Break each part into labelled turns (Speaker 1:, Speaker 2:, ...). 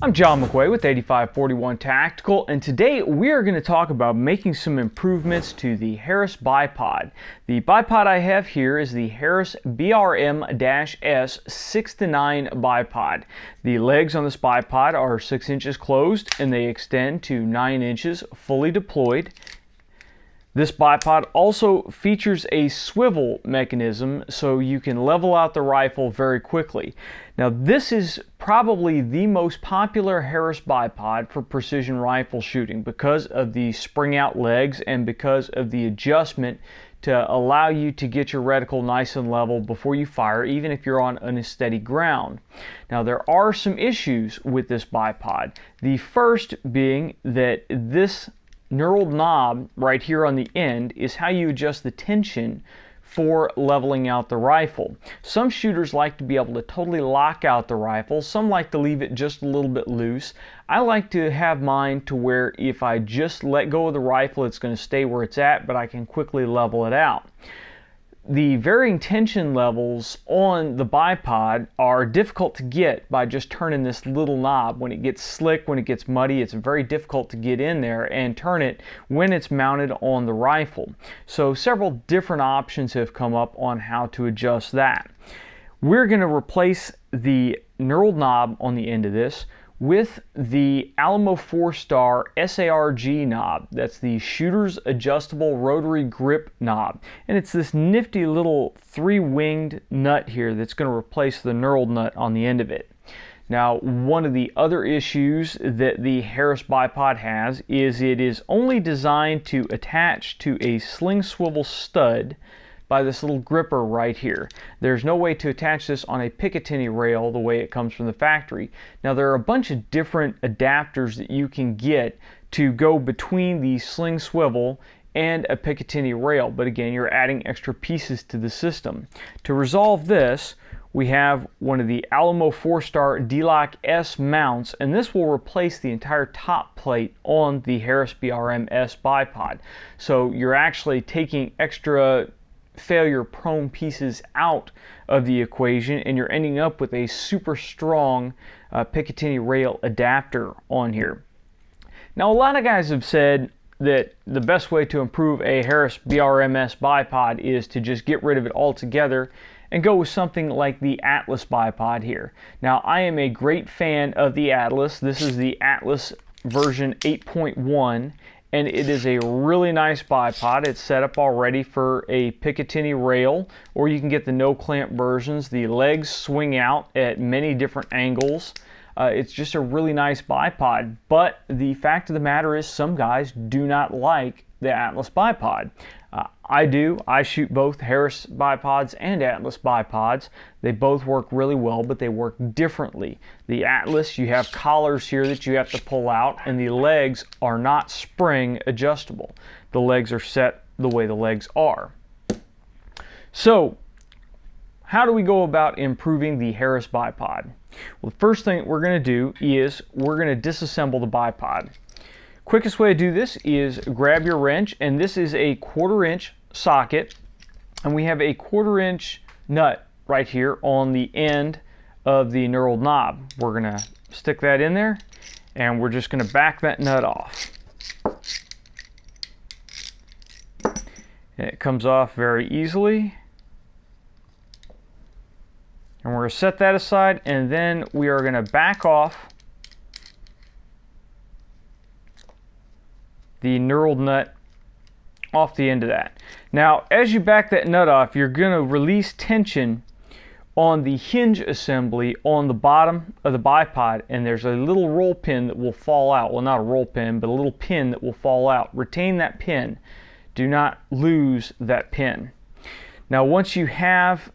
Speaker 1: I'm John McQuay with 8541 Tactical, and today we are going to talk about making some improvements to the Harris bipod. The bipod I have here is the Harris BRM-S 6-9 bipod. The legs on this bipod are 6 inches closed and they extend to 9 inches fully deployed. This bipod also features a swivel mechanism so you can level out the rifle very quickly. Now this is probably the most popular Harris bipod for precision rifle shooting because of the spring out legs and because of the adjustment to allow you to get your reticle nice and level before you fire, even if you're on unsteady ground. Now there are some issues with this bipod. The first being that this knurled knob right here on the end is how you adjust the tension for leveling out the rifle. Some shooters like to be able to totally lock out the rifle. Some like to leave it just a little bit loose. I like to have mine to where if I just let go of the rifle, it's going to stay where it's at, but I can quickly level it out. The varying tension levels on the bipod are difficult to get by just turning this little knob. When it gets slick, when it gets muddy, it's very difficult to get in there and turn it when it's mounted on the rifle. So several different options have come up on how to adjust that. We're going to replace the knurled knob on the end of this with the Alamo 4-star SARG knob. That's the shooter's adjustable rotary grip knob. And it's this nifty little 3-winged nut here that's going to replace the knurled nut on the end of it. Now, one of the other issues that the Harris bipod has is it is only designed to attach to a sling swivel stud by this little gripper right here. There's no way to attach this on a Picatinny rail the way it comes from the factory. Now there are a bunch of different adapters that you can get to go between the sling swivel and a Picatinny rail, but again, you're adding extra pieces to the system. To resolve this, we have one of the Alamo 4-star DLOC-S mounts, and this will replace the entire top plate on the Harris BRM-S bipod. So you're actually taking extra failure prone pieces out of the equation and you're ending up with a super strong Picatinny rail adapter on here. Now a lot of guys have said that the best way to improve a Harris BRM-S bipod is to just get rid of it altogether and go with something like the Atlas bipod here. Now I am a great fan of the Atlas. This is the Atlas version 8.1 and it is a really nice bipod. It's set up already for a Picatinny rail, or you can get the no clamp versions. The legs swing out at many different angles. It's just a really nice bipod, but the fact of the matter is some guys do not like the Atlas bipod. I do. I shoot both Harris bipods and Atlas bipods. They both work really well, but they work differently. The Atlas, you have collars here that you have to pull out, and the legs are not spring adjustable. The legs are set the way the legs are. So, how do we go about improving the Harris bipod? Well, the first thing we're going to do is we're going to disassemble the bipod. Quickest way to do this is grab your wrench, and this is a 1/4 inch socket, and we have a 1/4 inch nut right here on the end of the knurled knob. We're going to stick that in there, and we're just going to back that nut off. And it comes off very easily. And we're going to set that aside, and then we are going to back off the knurled nut off the end of that. Now, as you back that nut off, you're going to release tension on the hinge assembly on the bottom of the bipod, and there's a little roll pin that will fall out. Well, not a roll pin, but a little pin that will fall out. Retain that pin. Do not lose that pin. Now, once you have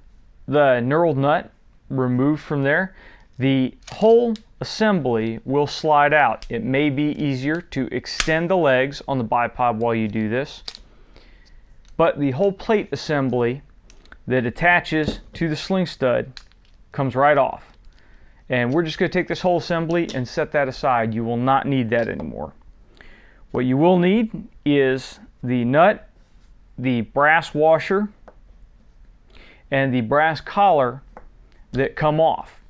Speaker 1: the knurled nut removed from there, the whole assembly will slide out. It may be easier to extend the legs on the bipod while you do this, but the whole plate assembly that attaches to the sling stud comes right off. And we're just going to take this whole assembly and set that aside. You will not need that anymore. What you will need is the nut, the brass washer, and the brass collar that come off.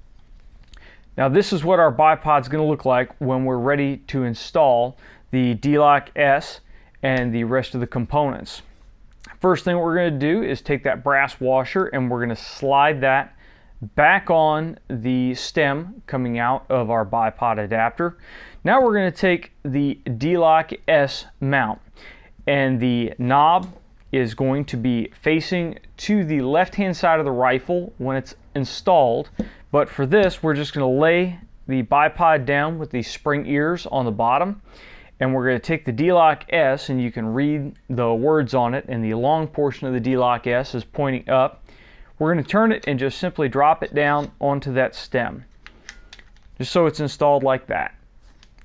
Speaker 1: Now this is what our bipod is going to look like when we're ready to install the DLOC-S and the rest of the components. First thing we're going to do is take that brass washer and we're going to slide that back on the stem coming out of our bipod adapter. Now we're going to take the DLOC-S mount, and the knob is going to be facing to the left-hand side of the rifle when it's installed. But for this, we're just going to lay the bipod down with the spring ears on the bottom, and we're going to take the DLOC-S, and you can read the words on it, and the long portion of the DLOC-S is pointing up. We're going to turn it and just simply drop it down onto that stem, just so it's installed like that.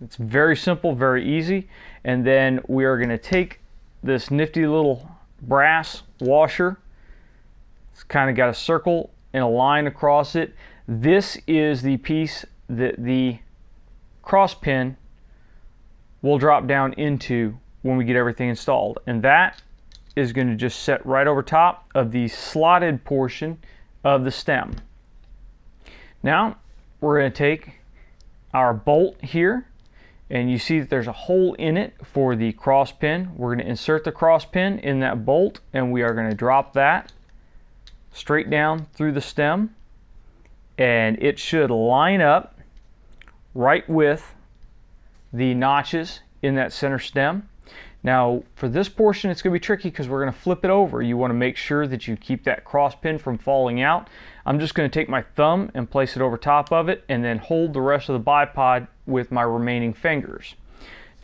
Speaker 1: It's very simple, very easy. And then we are going to take this nifty little brass washer. It's kind of got a circle and a line across it. This is the piece that the cross pin will drop down into when we get everything installed, and that is going to just set right over top of the slotted portion of the stem. Now we're going to take our bolt here, and you see that there's a hole in it for the cross pin. We're going to insert the cross pin in that bolt, and we are going to drop that straight down through the stem, and it should line up right with the notches in that center stem. Now for this portion it's going to be tricky because we're going to flip it over. You want to make sure that you keep that cross pin from falling out. I'm just going to take my thumb and place it over top of it, and then hold the rest of the bipod with my remaining fingers.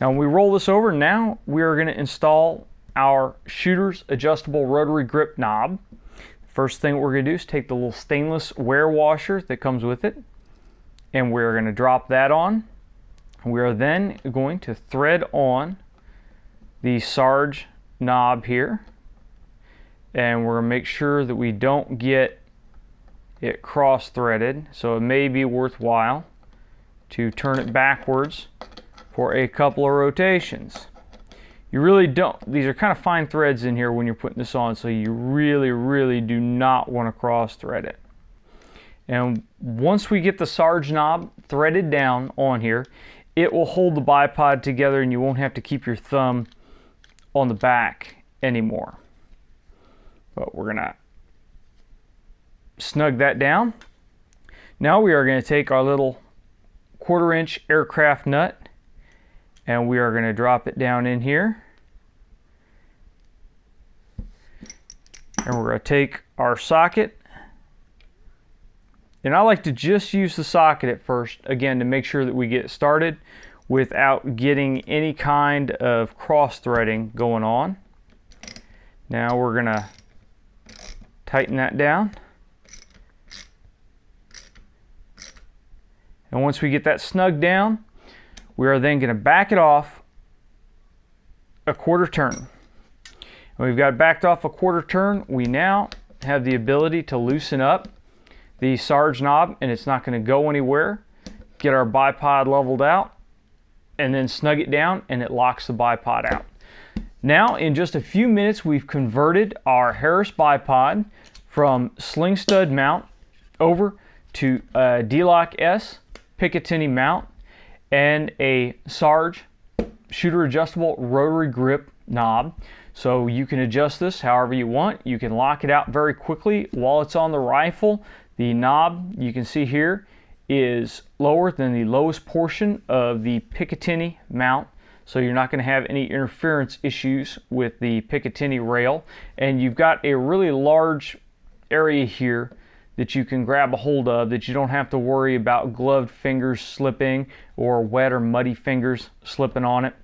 Speaker 1: Now when we roll this over, now we are going to install our shooter's adjustable rotary grip knob. First thing we're going to do is take the little stainless wear washer that comes with it, and we're going to drop that on. We are then going to thread on the SARG knob here, and we're going to make sure that we don't get it cross threaded, so it may be worthwhile to turn it backwards for a couple of rotations. You really don't, these are kind of fine threads in here when you're putting this on, so you really do not want to cross thread it. And once we get the SARG knob threaded down on here, it will hold the bipod together, and you won't have to keep your thumb on the back anymore. But we're gonna snug that down. Now we are going to take our little 1/4 inch aircraft nut, and we are going to drop it down in here, and we're going to take our socket, and I like to just use the socket at first, again, to make sure that we get it started without getting any kind of cross threading going on. Now we're going to tighten that down, and once we get that snug down, we are then going to back it off a 1/4 turn. When we've got it backed off a 1/4 turn, we now have the ability to loosen up the SARG knob, and it's not going to go anywhere. Get our bipod leveled out, and then snug it down, and it locks the bipod out. Now in just a few minutes, we've converted our Harris bipod from sling stud mount over to a DLOC-S Picatinny mount and a SARG shooter adjustable rotary grip knob. So you can adjust this however you want. You can lock it out very quickly while it's on the rifle. The knob, you can see here, is lower than the lowest portion of the Picatinny mount, so you're not going to have any interference issues with the Picatinny rail, and you've got a really large area here that you can grab a hold of, that you don't have to worry about gloved fingers slipping or wet or muddy fingers slipping on it.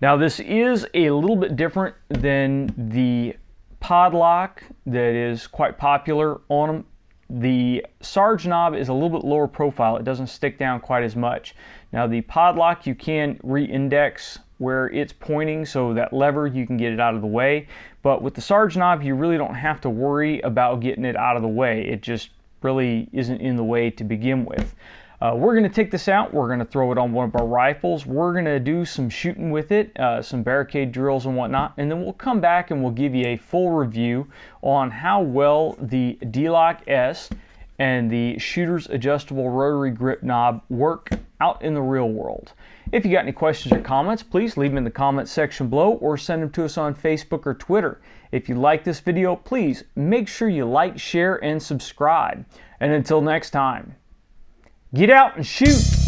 Speaker 1: Now this is a little bit different than the pod lock that is quite popular on them. The SARG knob is a little bit lower profile. It doesn't stick down quite as much. Now the pod lock, you can re-index where it's pointing, so that lever you can get it out of the way. But with the SARG knob, you really don't have to worry about getting it out of the way. It just really isn't in the way to begin with. We're going to take this out. We're going to throw it on one of our rifles. We're going to do some shooting with it, some barricade drills and whatnot, and then we'll come back and we'll give you a full review on how well the DLOC-S and the shooter's adjustable rotary grip knob work out in the real world. If you got any questions or comments, please leave them in the comments section below or send them to us on Facebook or Twitter. If you like this video, please make sure you like, share, and subscribe. And until next time, get out and shoot!